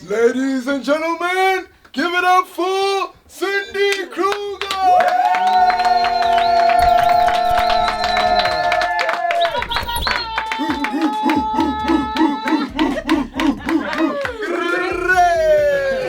Ladies and gentlemen, give it up for Cindy Kruger!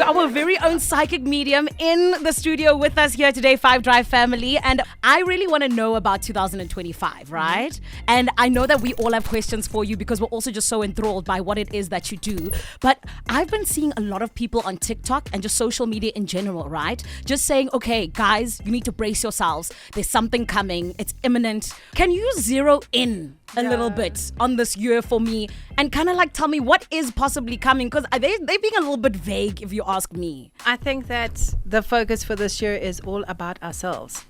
Our very own psychic medium in the studio with us here today, 5 Drive family. And I really want to know about 2025, right? And I know that we all have questions for you because we're also just so enthralled by what it is that you do. But I've been seeing a lot of people on TikTok and just social media in general, right? Just saying, okay, guys, you need to brace yourselves. There's something coming. It's imminent. Can you zero in a little bit on this year for me and kind of like tell me what is possibly coming? Because they're being a little bit vague, if you ask me. I think that the focus for this year is all about ourselves.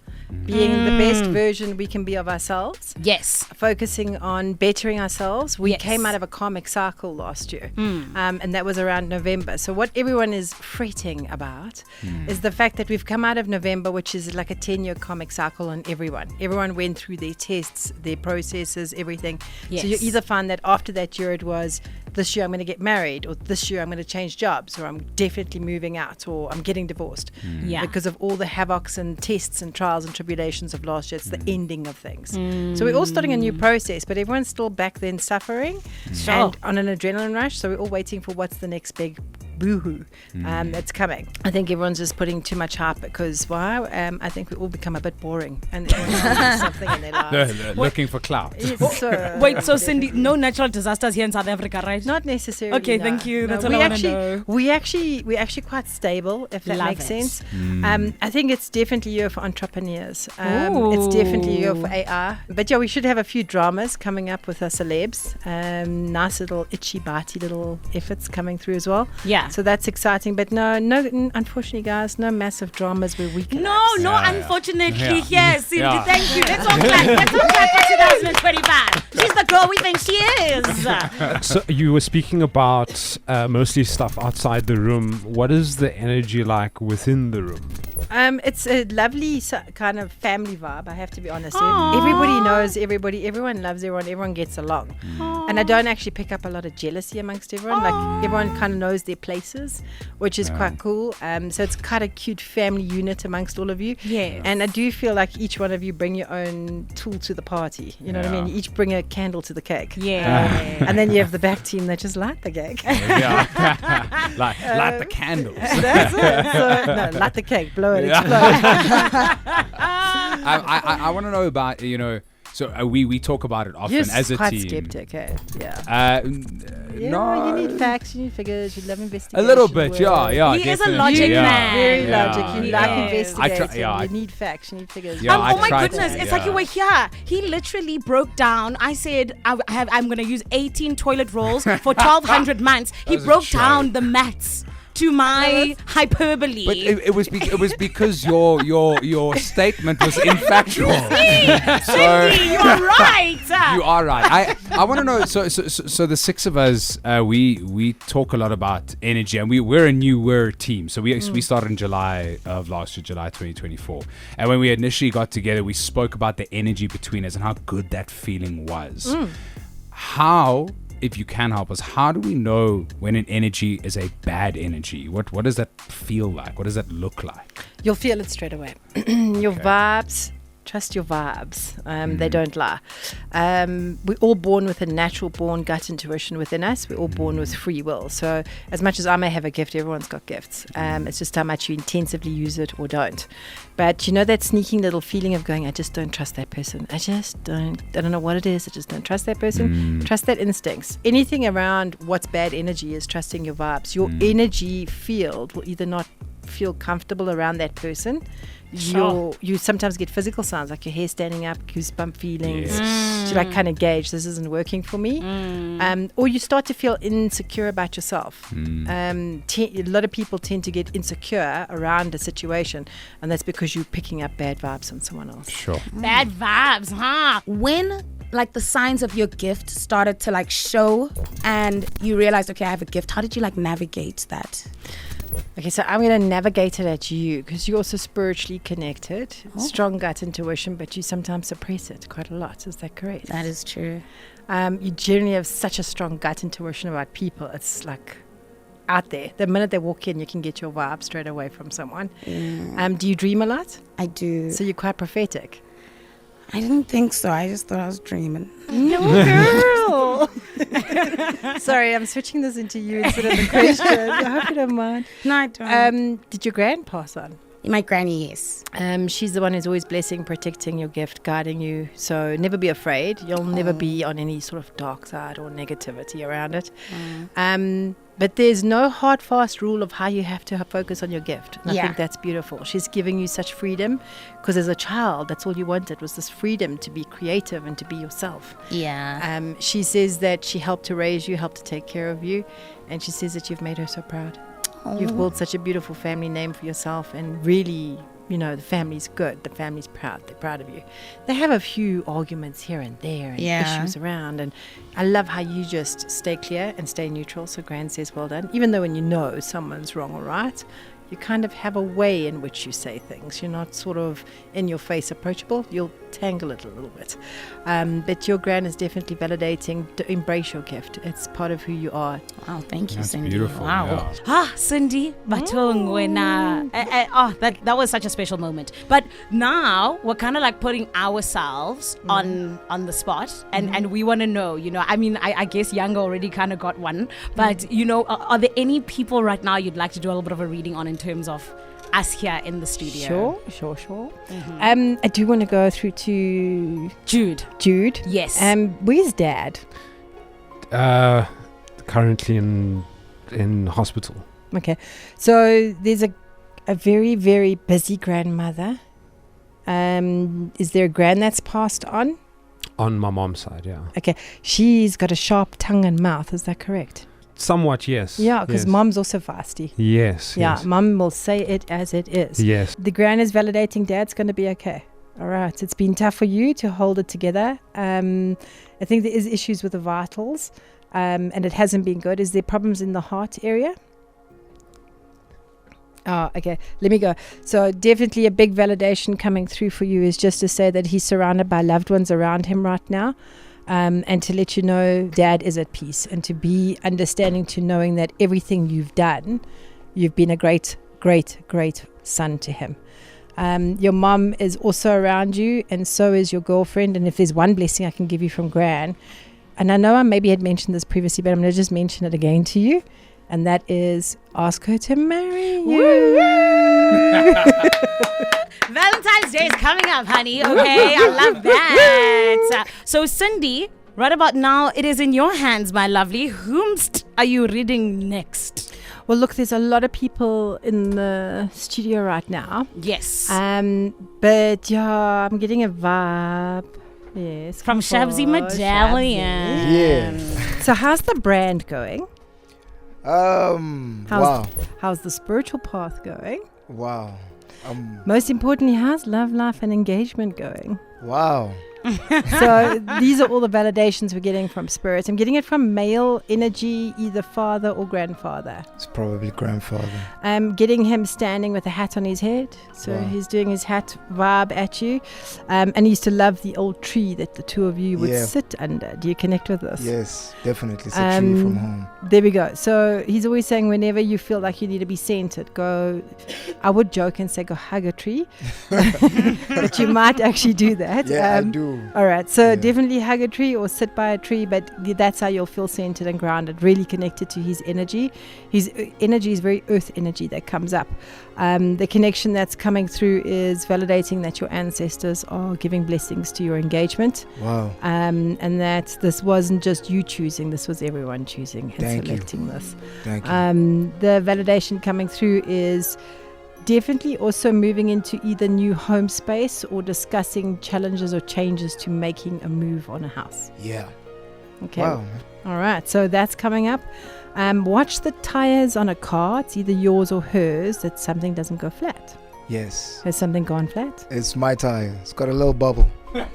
Being the best version we can be of ourselves. Yes. Focusing on bettering ourselves. We Yes. came out of a karmic cycle last year. And that was around November. So what everyone is fretting about is the fact that we've come out of November, which is like a 10-year karmic cycle on everyone. Everyone went through their tests, their processes, everything. Yes. So you either find that after that year it was, this year I'm going to get married, or this year I'm going to change jobs, or I'm definitely moving out, or I'm getting divorced. Yeah. Because of all the havocs and tests and trials and tribulations of last year. It's the ending of things. So we're all starting a new process, but everyone's still back then suffering and on an adrenaline rush. So we're all waiting for what's the next big boohoo that's coming. I think everyone's just putting too much hype because why? I think we all become a bit boring and everyone wants something in their lives. Looking for clout. Wait, so Cindy, no natural disasters here in South Africa, right? Not necessarily. Okay, no. thank you. That's No, what I want to know. we're actually quite stable, if that Love makes it. sense. I think it's definitely a year for entrepreneurs. It's definitely a year for AI. But yeah, we should have a few dramas coming up with our celebs. Nice little itchy bitey little efforts coming through as well. Yeah. So that's exciting. But no, unfortunately, guys, no massive dramas where we can. No, unfortunately, Yeah. yes, Cindy, Yeah. thank you. Let's all clap. Let's all clap for 2025. She's the girl we think she is. So you were speaking about mostly stuff outside the room. What is the energy like within the room? It's a lovely kind of family vibe, I have to be honest. Aww. Everybody knows everybody, everyone loves everyone gets along. And I don't actually pick up a lot of jealousy amongst everyone. Like everyone kind of knows their places, which is quite cool. So it's quite a cute family unit amongst all of you. Yes. And I do feel like each one of you bring your own tool to the party. You know what I mean? You each bring a candle to the cake. Yeah. And then you have the back team that just light the cake. Light the candles. That's it. So, no, light the cake, blow it, explode. I want to know about, so we talk about it often You're as a quite team. skeptic, eh? Yeah. No, you need facts, you need figures, you love a investigation. little bit, yeah. He is a definitely. logic Yeah. man. Very Yeah. logic. You Yeah. like Yes. investigating. yeah, You need facts, you need figures. Yeah, I oh my tried goodness, to, it's like you were here. He literally broke down. I said, I'm going to use 18 toilet rolls for 1,200 months. He was a broke show. down the maths to my hyperbole. But it was because your statement was infactual. Cindy, you're right. You are right. I want to know. So the six of us, we talk a lot about energy, and we're a newer team. So we started in July of last year, July 2024. And when we initially got together, we spoke about the energy between us and how good that feeling was. How, if you can help us, how do we know when an energy is a bad energy? What does that feel like? What does that look like? You'll feel it straight away. Your vibes. Trust your vibes. They don't lie. We're all born with a natural born gut intuition within us. We're all born with free will. So as much as I may have a gift, everyone's got gifts. It's just how much you intensively use it or don't. But you know that sneaking little feeling of going, I just don't trust that person. I don't know what it is. I just don't trust that person. Trust that instincts. Anything around what's bad energy is trusting your vibes. Your energy field will either not feel comfortable around that person. You sometimes get physical signs like your hair standing up, goosebump feelings. To like kind of gauge this isn't working for me, or you start to feel insecure about yourself. A lot of people tend to get insecure around a situation, and that's because you're picking up bad vibes on someone else. Sure. Bad vibes, huh? When like the signs of your gift started to like show and you realized, okay, I have a gift, how did you like navigate that? Okay, so I'm going to navigate it at you because you're also spiritually connected, strong gut intuition, but you sometimes suppress it quite a lot. Is that correct? That is true. You generally have such a strong gut intuition about people. It's like out there. The minute they walk in, you can get your vibe straight away from someone. Do you dream a lot? I do. So you're quite prophetic. I didn't think so. I just thought I was dreaming. No, girl. Sorry, I'm switching this into you instead of the question. I hope you don't mind. No, I don't. Did your grand pass on? My granny, yes. She's the one who's always blessing, protecting your gift, guiding you. So never be afraid. You'll never be on any sort of dark side or negativity around it. But there's no hard, fast rule of how you have to focus on your gift. And I think that's beautiful. She's giving you such freedom because as a child, that's all you wanted was this freedom to be creative and to be yourself. Yeah. She says that she helped to raise you, helped to take care of you. And she says that you've made her so proud. You've built such a beautiful family name for yourself, and really, the family's good. The family's proud. They're proud of you. They have a few arguments here and there and issues around, and I love how you just stay clear and stay neutral. So Gran says, well done. Even though when you know someone's wrong or right, you kind of have a way in which you say things. You're not sort of in your face approachable. You'll tangle it a little bit. But your Gran is definitely validating. Embrace your gift. It's part of who you are. Wow, thank you, That's Cindy. beautiful. Wow. Yeah. Cindy, Batong, that was such a special moment. But now we're kind of like putting ourselves on the spot, and we want to know, I guess Younger already kind of got one, but are there any people right now you'd like to do a little bit of a reading on in terms of us here in the studio? Sure. I do want to go through to Jude. Yes. Where's Dad? Currently in hospital. Okay, so there's a very, very busy grandmother. Is there a gran that's passed on? On my mom's side, yeah. Okay, she's got a sharp tongue and mouth. Is that correct? Somewhat, yes. Yeah, because yes. mom's also feisty. Yes. Yeah, yes. mom will say it as it is. Yes. The gran is validating Dad's going to be okay. All right, it's been tough for you to hold it together. I think there is issues with the vitals, and it hasn't been good. Is there problems in the heart area? Oh, okay. Let me go. So definitely a big validation coming through for you is just to say that he's surrounded by loved ones around him right now. And to let you know Dad is at peace, and to be understanding, to knowing that everything you've done, you've been a great, great, great son to him. Your mom is also around you, and so is your girlfriend. And if there's one blessing I can give you from Gran, and I know I maybe had mentioned this previously, but I'm going to just mention it again to you, and that is ask her to marry you. Valentine's Day is coming up, honey. Okay, I love that. So, Cindy, right about now, it is in your hands, my lovely. Whomst are you reading next? Well, look, there's a lot of people in the studio right now. Yes. But yeah, I'm getting a vibe. Yes. From Shabzy Medallion. Yeah. So how's the brand going? Wow. How's the spiritual path going? Wow. Most importantly, how's love life and engagement going? Wow. So these are all the validations we're getting from spirit. I'm getting it from male energy, either father or grandfather. It's probably grandfather. I'm getting him standing with a hat on his head. So Wow. he's doing his hat vibe at you. And he used to love the old tree that the two of you would Yeah. sit under. Do you connect with this? Yes, definitely. It's a tree from home. There we go. So he's always saying whenever you feel like you need to be centered, go. I would joke and say go hug a tree. But you might actually do that. Yeah, I do. All right, so Yeah. definitely hug a tree or sit by a tree, but that's how you'll feel centered and grounded, really connected to his energy. His energy is very earth energy that comes up. The connection that's coming through is validating that your ancestors are giving blessings to your engagement. Wow. And that this wasn't just you choosing, this was everyone choosing and Thank you. selecting this. Thank you. The validation coming through is definitely also moving into either new home space or discussing challenges or changes to making a move on a house. Yeah. Okay. Wow. All right. So that's coming up. Watch the tires on a car. It's either yours or hers that something doesn't go flat. Yes. Has something gone flat? It's my tire. It's got a little bubble. But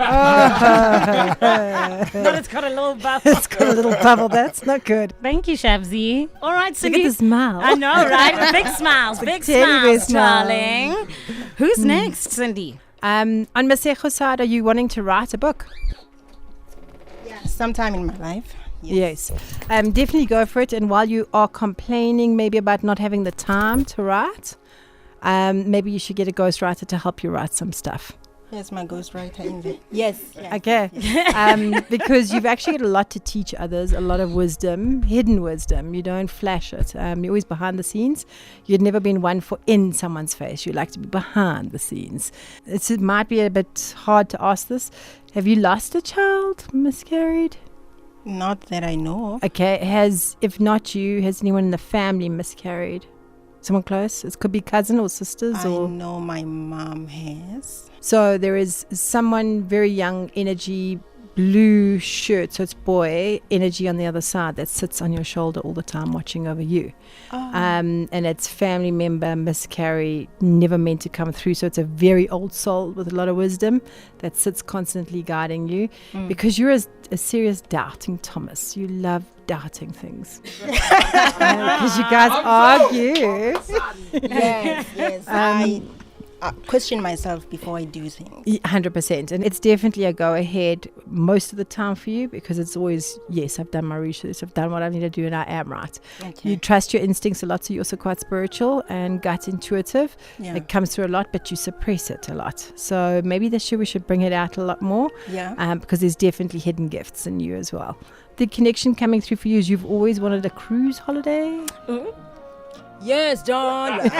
it's got a little buff. It's got a little bubble. That's not good. Thank you, Shabzy. All right, Look Cindy. at the smile. I know, right? Big smiles, big teddy bear smiles, smile. darling. Who's next, Cindy? On Masejo's side, are you wanting to write a book? Yeah, sometime in my life. Yes. Definitely go for it. And while you are complaining maybe about not having the time to write, maybe you should get a ghostwriter to help you write some stuff. Yes, my ghostwriter in there. Yes. Okay. Because you've actually got a lot to teach others, a lot of wisdom, hidden wisdom. You don't flash it. You're always behind the scenes. You'd never been one for in someone's face. You like to be behind the scenes. It might be a bit hard to ask this. Have you lost a child, miscarried? Not that I know of. Okay. If not you, has anyone in the family miscarried? Someone close? It could be cousin or sisters I or... know my mom has. So there is someone very young, energy, blue shirt, so it's boy, energy on the other side that sits on your shoulder all the time watching over you. And it's family member, miscarry, never meant to come through. So it's a very old soul with a lot of wisdom that sits constantly guiding you because you're a serious doubting Thomas. You love doubting things. Because you guys argue. Yes. I question myself before I do things. 100%. And it's definitely a go ahead most of the time for you because it's always, yes, I've done my research, I've done what I need to do, and I am right. Okay. You trust your instincts a lot, so you're also quite spiritual and gut intuitive. Yeah. It comes through a lot, but you suppress it a lot. So maybe this year we should bring it out a lot more because there's definitely hidden gifts in you as well. The connection coming through for you is you've always wanted a cruise holiday. Yes, darling.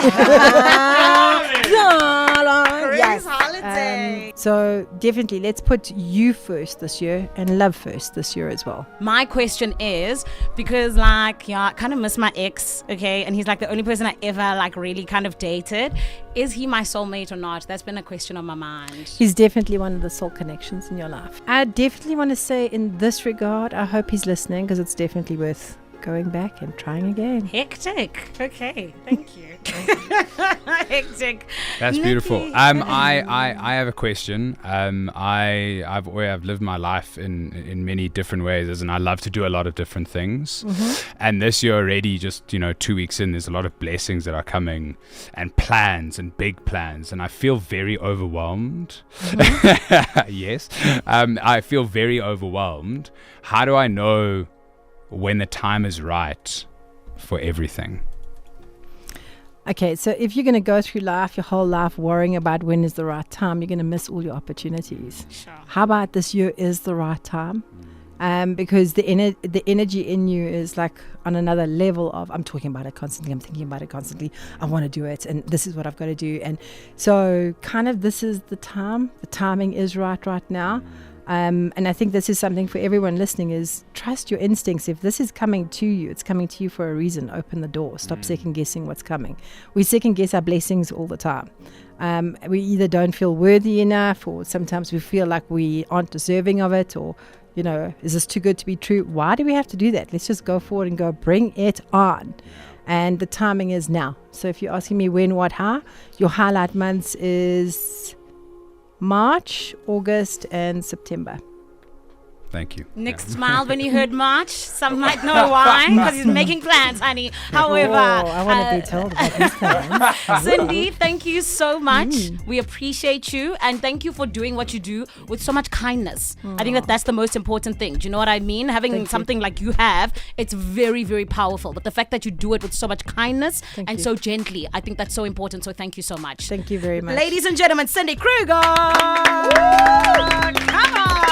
Yes. Holiday. So definitely let's put you first this year and love first this year as well. My question is, because I kind of miss my ex, okay, and he's like the only person I ever really kind of dated. Is he my soulmate or not? That's been a question on my mind. He's definitely one of the soul connections in your life. I definitely want to say in this regard, I hope he's listening because it's definitely worth going back and trying again. Hectic. Okay, thank you. Hectic. That's beautiful. I have a question. I've lived my life in many different ways, and I love to do a lot of different things. And this year already, just 2 weeks in, there's a lot of blessings that are coming, and plans and big plans, and I feel very overwhelmed. Yes, I feel very overwhelmed. How do I know when the time is right for everything? Okay, so if you're going to go through life, your whole life, worrying about when is the right time, you're going to miss all your opportunities. Sure. How about this year is the right time? Because the energy in you is like on another level of, I'm talking about it constantly, I'm thinking about it constantly, I want to do it, and this is what I've got to do. And so kind of this is the time, the timing is right now. And I think this is something for everyone listening is trust your instincts. If this is coming to you, it's coming to you for a reason. Open the door. Stop second guessing what's coming. We second guess our blessings all the time. We either don't feel worthy enough, or sometimes we feel like we aren't deserving of it, or, is this too good to be true? Why do we have to do that? Let's just go forward and go bring it on. And the timing is now. So if you're asking me when, what, how, your highlight months is March, August, and September. Thank you. Nick smiled when he heard March. Some might know why, because he's making plans, honey. However, I want to be told about these plans. Cindy, thank you so much. We appreciate you, and thank you for doing what you do with so much kindness. I think that's the most important thing. Do you know what I mean? Having something like you have, it's very, very powerful. But the fact that you do it with so much kindness and so gently, I think that's so important. So thank you so much. Thank you very much. Ladies and gentlemen, Cindy Kruger. Come on.